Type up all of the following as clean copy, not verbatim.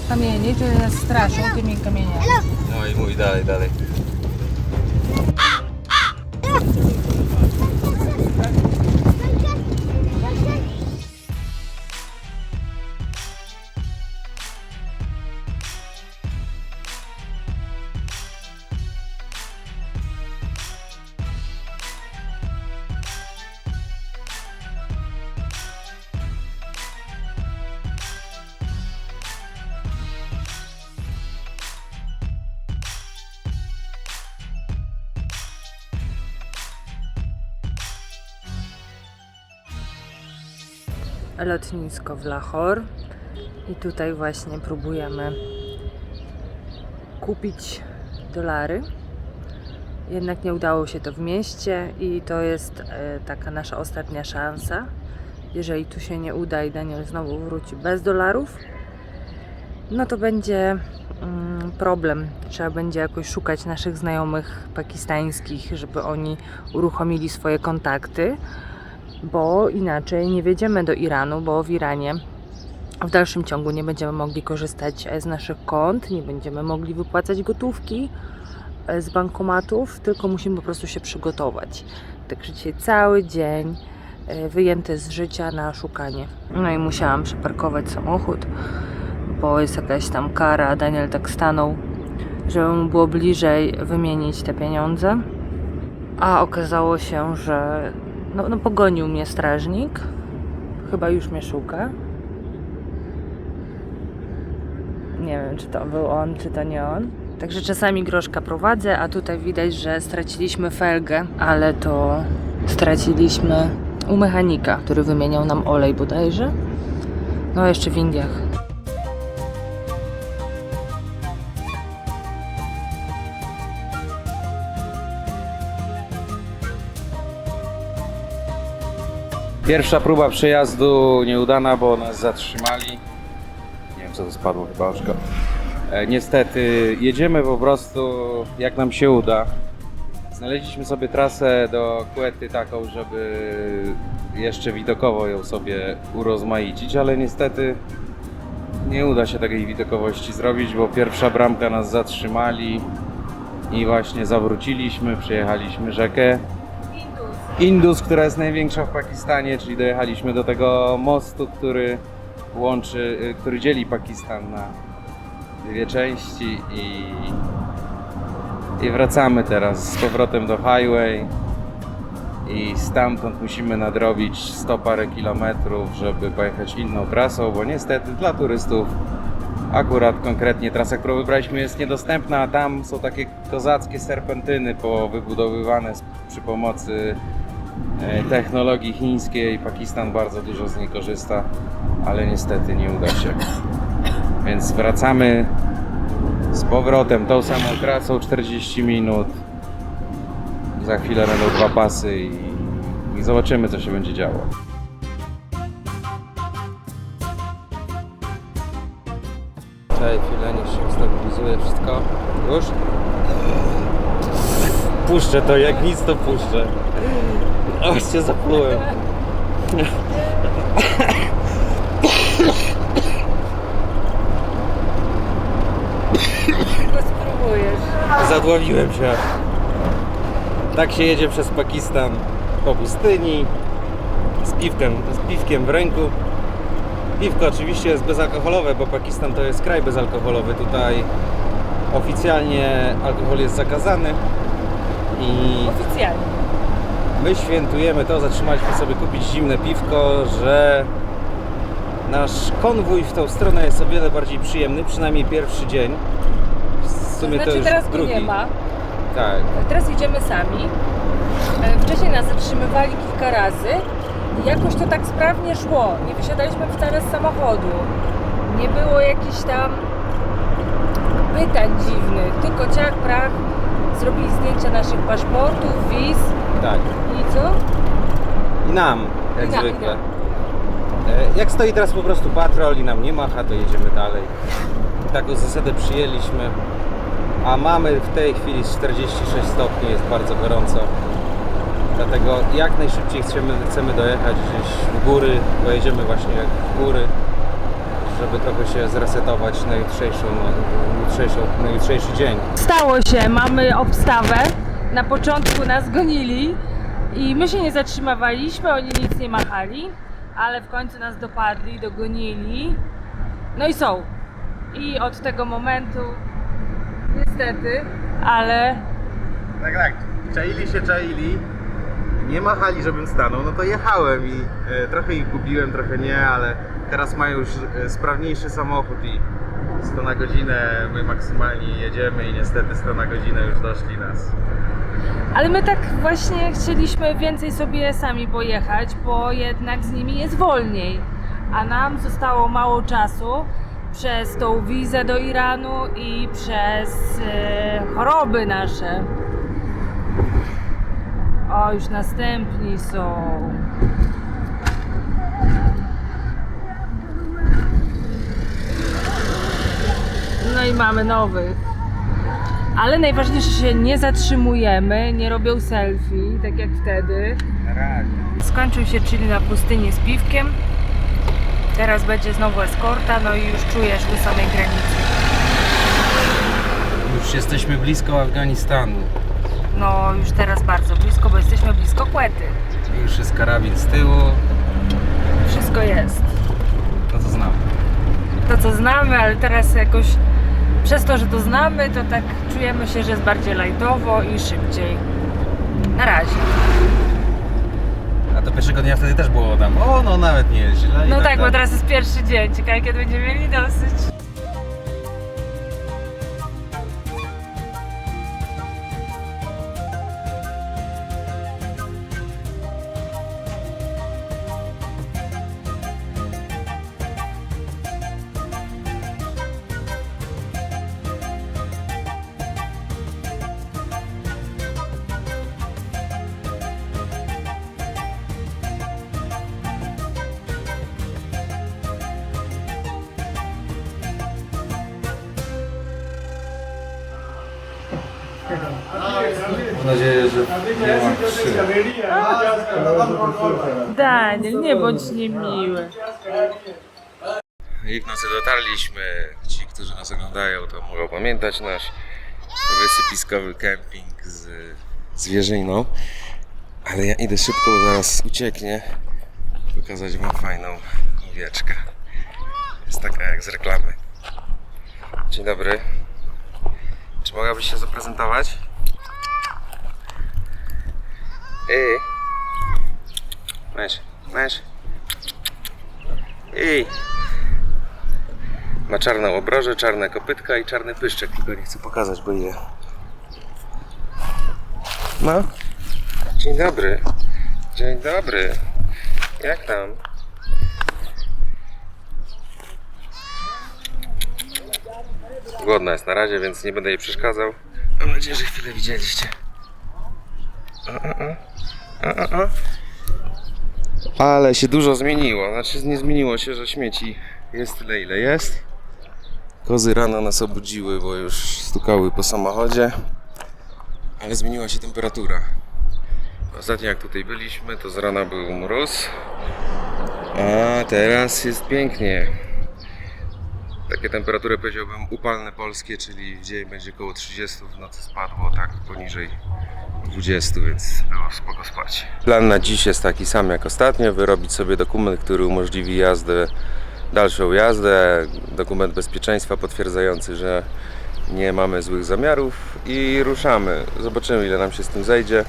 kamieni, czy straszą tymi kamieniami. No i mój dalej. Lotnisko w Lahore i tutaj właśnie próbujemy kupić dolary. Jednak nie udało się to w mieście i to jest taka nasza ostatnia szansa. Jeżeli tu się nie uda i Daniel znowu wróci bez dolarów, no to będzie problem. Trzeba będzie jakoś szukać naszych znajomych pakistańskich, żeby oni uruchomili swoje kontakty, bo inaczej nie wjedziemy do Iranu, bo w Iranie w dalszym ciągu nie będziemy mogli korzystać z naszych kont, nie będziemy mogli wypłacać gotówki z bankomatów, tylko musimy po prostu się przygotować. Także dzisiaj cały dzień wyjęty z życia na szukanie. No i musiałam przeparkować samochód, bo jest jakaś tam kara. Daniel tak stanął, żeby mu było bliżej wymienić te pieniądze. A okazało się, że no pogonił mnie strażnik. Chyba już mnie szuka. Nie wiem, czy to był on, czy to nie on. Także czasami groszka prowadzę, a tutaj widać, że straciliśmy felgę, ale to straciliśmy u mechanika, który wymieniał nam olej bodajże. No jeszcze w Indiach. Pierwsza próba przejazdu nieudana, bo nas zatrzymali. Nie wiem, co to spadło, chyba oczko. Niestety jedziemy po prostu jak nam się uda. Znaleźliśmy sobie trasę do Quety taką, żeby jeszcze widokowo ją sobie urozmaicić, ale niestety nie uda się takiej widokowości zrobić, bo pierwsza bramka nas zatrzymali i właśnie zawróciliśmy, przejechaliśmy rzekę Indus, która jest największa w Pakistanie, czyli dojechaliśmy do tego mostu, który dzieli Pakistan na dwie części i wracamy teraz z powrotem do highway i stamtąd musimy nadrobić 100 parę kilometrów, żeby pojechać inną trasą, bo niestety dla turystów akurat konkretnie trasa, którą wybraliśmy, jest niedostępna, a tam są takie kozackie serpentyny wybudowywane przy pomocy technologii chińskiej. Pakistan bardzo dużo z niej korzysta, ale niestety nie uda się. Więc wracamy z powrotem tą samą trasą, 40 minut. Za chwilę będą 2 pasy i zobaczymy, co się będzie działo. Czekaj chwilę, niech się stabilizuje wszystko. Już? Puszczę to, jak nic to puszczę. Aż się zaplułem. Spróbujesz. Zadławiłem się. Tak się jedzie przez Pakistan po pustyni z piwkiem w ręku. Piwko oczywiście jest bezalkoholowe, bo Pakistan to jest kraj bezalkoholowy. Tutaj oficjalnie alkohol jest zakazany i Oficjalnie. my świętujemy to, zatrzymaliśmy sobie kupić zimne piwko, że nasz konwój w tą stronę jest o wiele bardziej przyjemny, przynajmniej pierwszy dzień. W sumie To znaczy już teraz go drugi. nie ma. Tak. Teraz idziemy sami. Wcześniej nas zatrzymywali kilka razy i jakoś to tak sprawnie szło. Nie wysiadaliśmy wcale z samochodu. Nie było jakichś tam pytań dziwnych. Tylko ciach, prach. Zrobili zdjęcia naszych paszportów, wiz. Tak. I co? I nam, jak I nam, zwykle. i nam. Jak stoi teraz po prostu patrol i nam nie macha, to jedziemy dalej. Taką zasadę przyjęliśmy. A mamy w tej chwili 46 stopni, jest bardzo gorąco. Dlatego jak najszybciej chcemy dojechać gdzieś w góry, bo jedziemy właśnie w góry, żeby trochę się zresetować na jutrzejszy dzień. Stało się, mamy obstawę. Na początku nas gonili i my się nie zatrzymywaliśmy, oni nic nie machali, ale w końcu nas dopadli, dogonili. No i są. I od tego momentu niestety, ale Tak, czaili, nie machali, żebym stanął, no to jechałem i trochę ich gubiłem, trochę nie, ale teraz mają już sprawniejszy samochód i 100 na godzinę my maksymalnie jedziemy i niestety 100 na godzinę już doszli nas. Ale my tak właśnie chcieliśmy więcej sobie sami pojechać, bo jednak z nimi jest wolniej. A nam zostało mało czasu przez tą wizę do Iranu i przez choroby nasze. O, już następni są. No i mamy nowych. Ale najważniejsze, że się nie zatrzymujemy, nie robią selfie, tak jak wtedy. Na razie. Skończył się chill na pustyni z piwkiem. Teraz będzie znowu eskorta, no i już czujesz do samej granicy. Już jesteśmy blisko Afganistanu. No już teraz bardzo blisko, bo jesteśmy blisko Kłety. Już jest karabin z tyłu. Wszystko jest. To co znamy. To co znamy, ale teraz jakoś przez to, że to znamy, to tak czujemy się, że jest bardziej lajtowo i szybciej. Na razie. A to pierwszego dnia wtedy też było tam. O, no nawet nie jest źle. No tak, bo teraz jest pierwszy dzień. Ciekawe, kiedy będziemy mieli dosyć. Mam nadzieję, że nie ma krzyk. Daniel, nie bądź niemiły. I w nocy dotarliśmy. Ci, którzy nas oglądają, to mogą pamiętać nasz wysypiskowy kemping z zwierzyną. Ale ja idę szybko, bo zaraz ucieknie. Pokazać wam fajną owieczkę. Jest taka jak z reklamy. Dzień dobry. Czy mogłabyś się zaprezentować? Ej. Masz. Ej. Ma czarną obrożę, czarne kopytka i czarny pyszczek, tylko nie chcę pokazać, bo je. No. Dzień dobry. Dzień dobry. Jak tam? Głodna jest na razie, więc nie będę jej przeszkadzał. Mam nadzieję, że chwilę widzieliście. Ale się dużo zmieniło. Znaczy nie zmieniło się, że śmieci jest tyle, ile jest. Kozy rano nas obudziły, bo już stukały po samochodzie. Ale zmieniła się temperatura. Ostatnio jak tutaj byliśmy, to z rana był mróz. A teraz jest pięknie. Takie temperatury powiedziałbym upalne polskie, czyli w dzień będzie około 30, w nocy spadło tak poniżej 20, więc było spoko spać. Plan na dziś jest taki sam jak ostatnio, wyrobić sobie dokument, który umożliwi jazdę, dalszą jazdę, dokument bezpieczeństwa potwierdzający, że nie mamy złych zamiarów i ruszamy. Zobaczymy, ile nam się z tym zejdzie.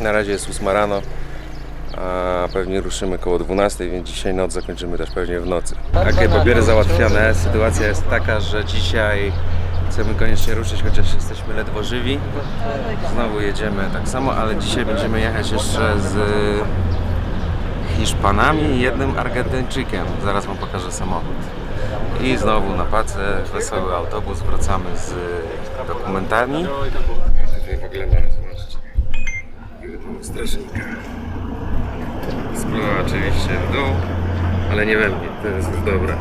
Na razie jest 8 rano, a pewnie ruszymy koło 12, więc dzisiaj noc zakończymy też pewnie w nocy. Takie papiery załatwione. Sytuacja jest taka, że dzisiaj chcemy koniecznie ruszyć, chociaż jesteśmy ledwo żywi. Znowu jedziemy tak samo, ale dzisiaj będziemy jechać jeszcze z Hiszpanami i jednym Argentyńczykiem. Zaraz wam pokażę samochód. I znowu na pacę, wesoły autobus, wracamy z dokumentami. Tutaj w ogóle mamy, zobaczcie, strażnika. Spływa oczywiście w dół, ale nie we mnie, to jest już dobre.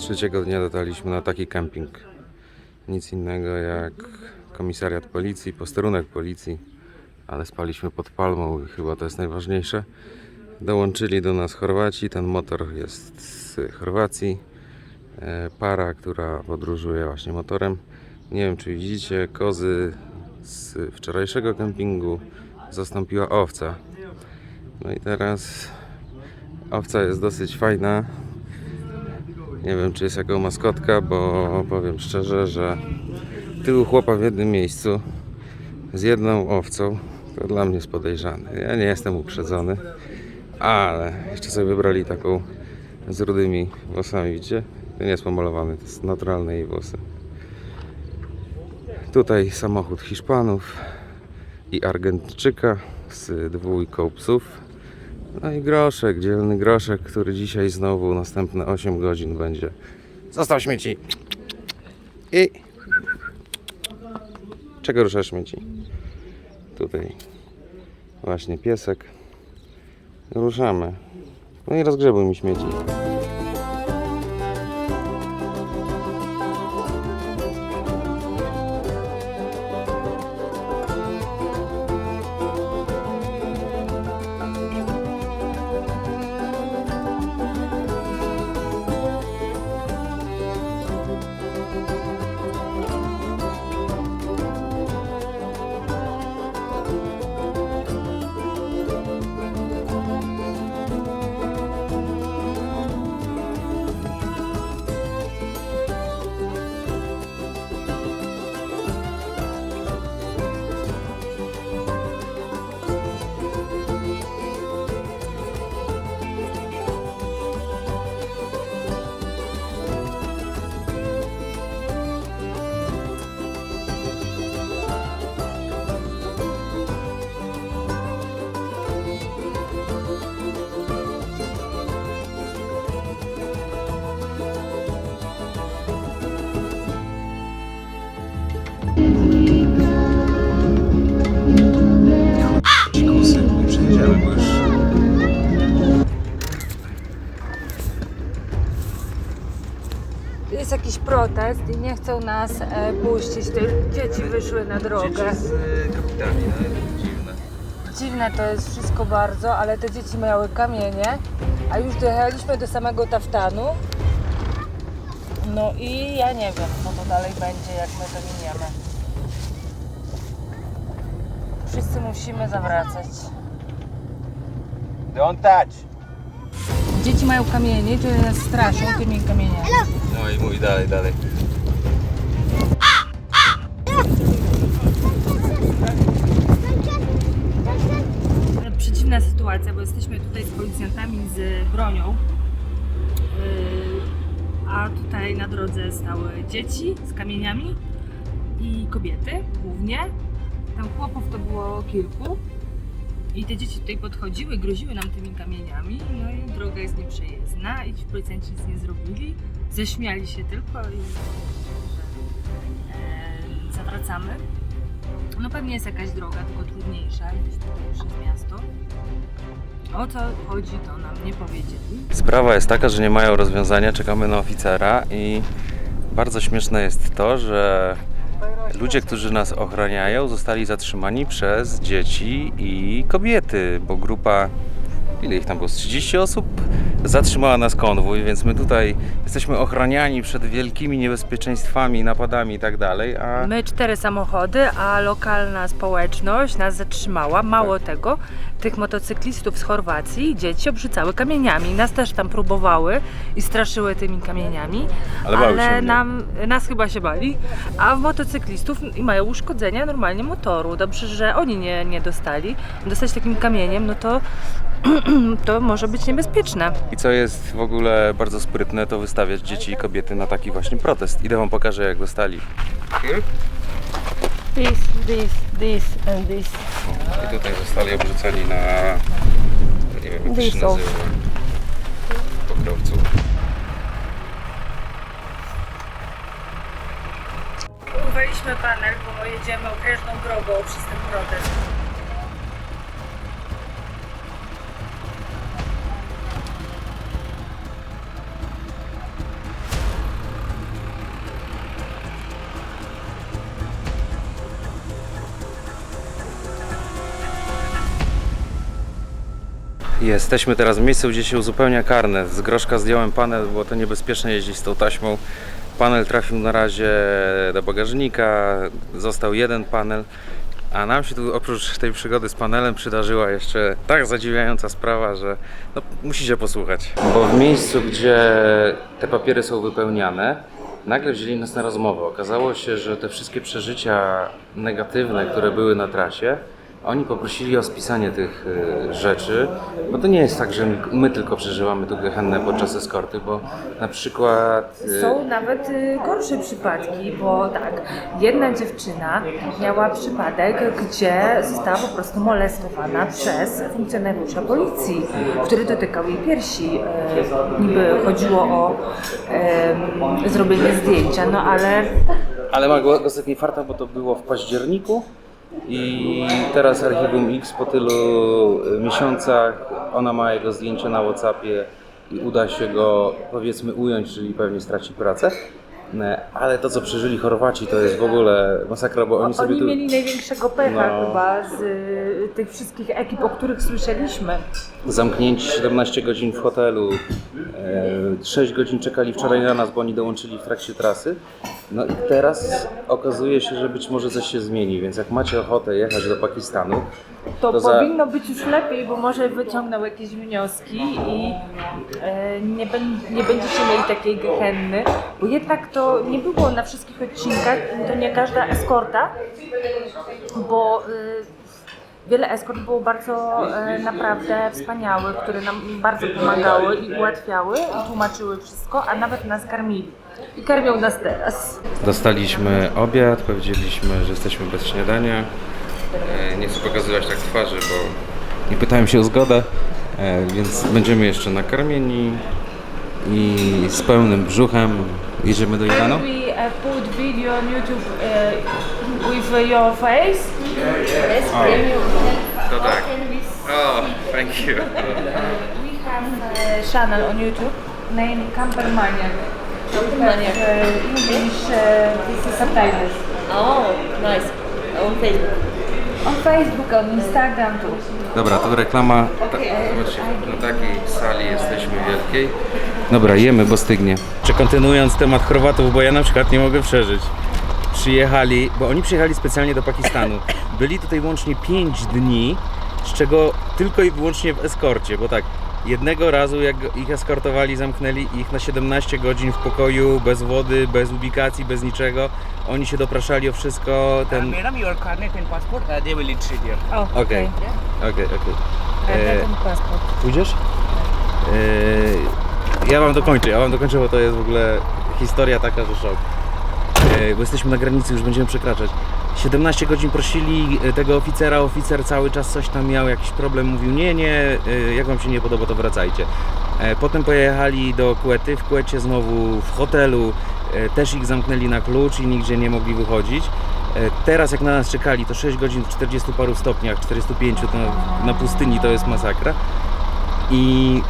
Trzeciego dnia dotarliśmy na taki kemping. Nic innego jak komisariat policji, posterunek policji, ale spaliśmy pod palmą i chyba to jest najważniejsze. Dołączyli do nas Chorwaci, ten motor jest z Chorwacji. Para, która podróżuje właśnie motorem. Nie wiem, czy widzicie, kozy z wczorajszego kempingu zastąpiła owca. No i teraz owca jest dosyć fajna. Nie wiem, czy jest jako maskotka, bo powiem szczerze, że tylu chłopa w jednym miejscu z jedną owcą to dla mnie jest podejrzane. Ja nie jestem uprzedzony, ale jeszcze sobie wybrali taką z rudymi włosami, widzicie? To nie jest pomalowany, to jest naturalne jej włosy. Tutaj samochód Hiszpanów i Argentczyka z 2 psów. No i Groszek, dzielny Groszek, który dzisiaj znowu następne 8 godzin będzie został śmieci. I czego ruszasz śmieci? Tutaj właśnie piesek. Ruszamy. No i rozgrzebuj mi śmieci. Jest jakiś protest i nie chcą nas puścić. Te dzieci wyszły na drogę. Z kapitami, no dziwne. Dziwne to jest wszystko bardzo, ale te dzieci miały kamienie, a już dojechaliśmy do samego Taftanu. No i ja nie wiem, co to dalej będzie, jak my to miniemy. Wszyscy musimy zawracać. Don't touch! Dzieci mają kamienie, to nas straszą tymi kamieniami. No i mój dalej. Przeciwna sytuacja, bo jesteśmy tutaj z policjantami z bronią, a tutaj na drodze stały dzieci z kamieniami i kobiety głównie. Tam chłopów to było kilku i te dzieci tutaj podchodziły, groziły nam tymi kamieniami, no i droga jest nieprzejezdna i ci policjanci nic nie zrobili, ześmiali się tylko i zawracamy. No pewnie jest jakaś droga, tylko trudniejsza, gdzieś tutaj przez miasto. O co chodzi, to nam nie powiedzieli. Sprawa jest taka, że nie mają rozwiązania, czekamy na oficera i bardzo śmieszne jest to, że ludzie, którzy nas ochraniają, zostali zatrzymani przez dzieci i kobiety, bo grupa, ile ich tam było, z 30 osób zatrzymała nas konwój, więc my tutaj jesteśmy ochraniani przed wielkimi niebezpieczeństwami, napadami i tak dalej, a My 4 samochody, a lokalna społeczność nas zatrzymała. Mało tego, tych motocyklistów z Chorwacji dzieci obrzucały kamieniami. Nas też tam próbowały i straszyły tymi kamieniami, Ale bały się mnie. nas chyba się bali, a w motocyklistów mają uszkodzenia normalnie motoru. Dobrze, że oni nie dostali. Dostać takim kamieniem, no to to może być niebezpieczne. i co jest w ogóle bardzo sprytne, to wystawiać dzieci i kobiety na taki właśnie protest. Idę wam pokażę, jak dostali. This and this. I tutaj zostali obrzuceni na, nie wiem jak to się Diesel. nazywa, pokrowców. Urwaliśmy panel, bo jedziemy okrężną drogą przez ten protest. Jesteśmy teraz w miejscu, gdzie się uzupełnia karnet. Z Groszka zdjąłem panel, bo to niebezpieczne jeździć z tą taśmą. Panel trafił na razie do bagażnika, został jeden panel. A nam się tu oprócz tej przygody z panelem przydarzyła jeszcze tak zadziwiająca sprawa, że no, musicie posłuchać. Bo w miejscu, gdzie te papiery są wypełniane, nagle wzięli nas na rozmowę. Okazało się, że te wszystkie przeżycia negatywne, które były na trasie, oni poprosili o spisanie tych rzeczy, bo to nie jest tak, że my tylko przeżywamy tu gehennę podczas eskorty, bo na przykład... Są nawet gorsze przypadki, bo tak, jedna dziewczyna miała przypadek, gdzie została po prostu molestowana przez funkcjonariusza policji, który dotykał jej piersi. Niby chodziło o zrobienie zdjęcia, no ale... Ale ma ostatni farta, bo to było w październiku. I teraz Archiwum X po tylu miesiącach, ona ma jego zdjęcie na WhatsAppie i uda się go, powiedzmy, ująć, czyli pewnie straci pracę. Ale to, co przeżyli Chorwaci, to jest w ogóle masakra, bo oni sobie tu... mieli największego pecha chyba z tych wszystkich ekip, o których słyszeliśmy. Zamknięci 17 godzin w hotelu, 6 godzin czekali wczoraj na nas, bo oni dołączyli w trakcie trasy. No i teraz okazuje się, że być może coś się zmieni, więc jak macie ochotę jechać do Pakistanu, To powinno być już lepiej, bo może wyciągnął jakieś wnioski i nie będziecie mieli takiej gehenny, bo jednak to nie było na wszystkich odcinkach, to nie każda eskorta, bo wiele eskort było bardzo naprawdę wspaniałych, które nam bardzo pomagały i ułatwiały i tłumaczyły wszystko, a nawet nas karmili. I karmią nas teraz. Dostaliśmy obiad, powiedzieliśmy, że jesteśmy bez śniadania. Nie chcę pokazywać tak twarzy, bo nie pytałem się o zgodę, więc będziemy jeszcze nakarmieni i z pełnym brzuchem jedziemy do Iranu. Can we put video on YouTube with your face? Yes, Oh. can you To tak. can we Oh, thank you. We have a channel on YouTube named Campermania. Campermania. English subtitles. Oh, nice. On Facebook. On Facebook, on Instagram too. Dobra, to reklama. Zobaczcie, na takiej sali jesteśmy wielkiej. Dobra, jemy, bo stygnie. Czy kontynuując temat Chorwatów, bo ja na przykład nie mogę przeżyć. Przyjechali, bo oni przyjechali specjalnie do Pakistanu. Byli tutaj łącznie 5 dni, z czego tylko i wyłącznie w eskorcie, bo tak, jednego razu jak ich eskortowali, zamknęli ich na 17 godzin w pokoju, bez wody, bez ubikacji, bez niczego. Oni się dopraszali o wszystko, ten... Madam, your carnet and passport, they will retrieve here. Okej. Ten paszport. Pójdziesz? Ja wam dokończę, bo to jest w ogóle historia taka, że szok. Bo jesteśmy na granicy, już będziemy przekraczać. 17 godzin prosili tego oficera, oficer cały czas coś tam miał, jakiś problem, mówił nie, jak wam się nie podoba, to wracajcie. Potem pojechali do Kuwety, w Kuwecie znowu w hotelu, też ich zamknęli na klucz i nigdzie nie mogli wychodzić. Teraz jak na nas czekali, to 6 godzin w 40 paru stopniach, 45, to na pustyni to jest masakra. I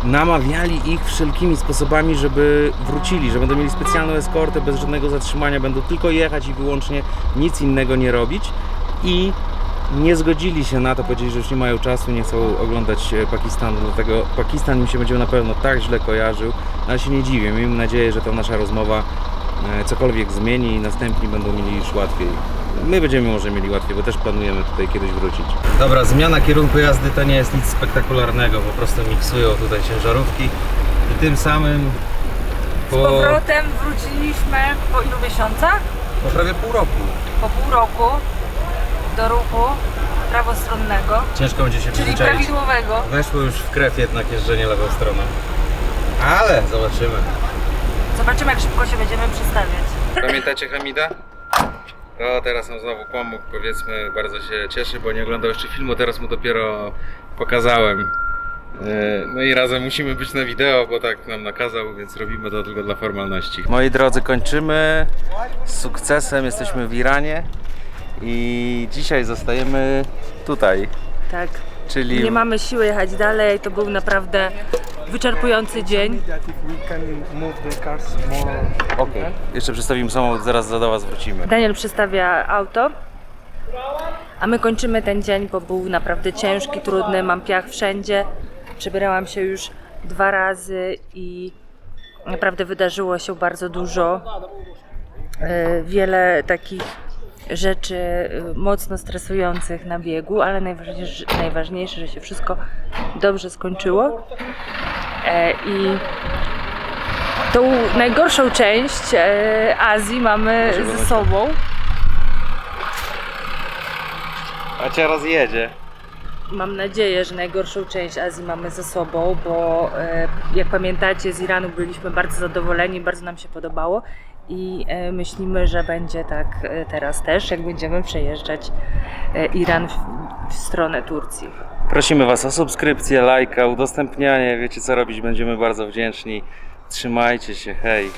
namawiali ich wszelkimi sposobami, żeby wrócili, że będą mieli specjalną eskortę bez żadnego zatrzymania, będą tylko jechać i wyłącznie nic innego nie robić. I nie zgodzili się na to, powiedzieli, że już nie mają czasu, nie chcą oglądać Pakistanu, dlatego Pakistan im się będzie na pewno tak źle kojarzył, ale się nie dziwię, miejmy nadzieję, że ta nasza rozmowa cokolwiek zmieni i następni będą mieli już łatwiej. My będziemy może mieli łatwiej, bo też planujemy tutaj kiedyś wrócić. Dobra, zmiana kierunku jazdy to nie jest nic spektakularnego, po prostu miksują tutaj ciężarówki i tym samym Z powrotem wróciliśmy po ilu miesiącach? po prawie pół roku. Po pół roku do ruchu prawostronnego, Ciężko będzie się czyli przyzwyczaić. prawidłowego. Weszło już w krew jednak jeżdżenie lewą stroną. Ale zobaczymy. Zobaczymy, jak szybko się będziemy przestawiać. Pamiętacie Hamida? To teraz nam znowu pomógł, powiedzmy, bardzo się cieszy, bo nie oglądał jeszcze filmu, teraz mu dopiero pokazałem. No i razem musimy być na wideo, bo tak nam nakazał, więc robimy to tylko dla formalności. Moi drodzy, kończymy z sukcesem, jesteśmy w Iranie i dzisiaj zostajemy tutaj, Tak. czyli... Nie mamy siły jechać dalej, to był naprawdę wyczerpujący dzień. Okej. Jeszcze przestawimy samochód, zaraz do Was wrócimy. Daniel przestawia auto, a my kończymy ten dzień, bo był naprawdę ciężki, trudny, mam piach wszędzie. Przebierałam się już 2 razy i naprawdę wydarzyło się bardzo dużo. Wiele takich rzeczy mocno stresujących na biegu, ale najważniejsze, że się wszystko dobrze skończyło. I tą najgorszą część Azji mamy ze sobą. A cię rozjedzie. Mam nadzieję, że najgorszą część Azji mamy za sobą, bo jak pamiętacie, z Iranu byliśmy bardzo zadowoleni, bardzo nam się podobało i myślimy, że będzie tak teraz też, jak będziemy przejeżdżać Iran w stronę Turcji. Prosimy Was o subskrypcję, lajka, udostępnianie. Wiecie co robić, będziemy bardzo wdzięczni. Trzymajcie się, hej!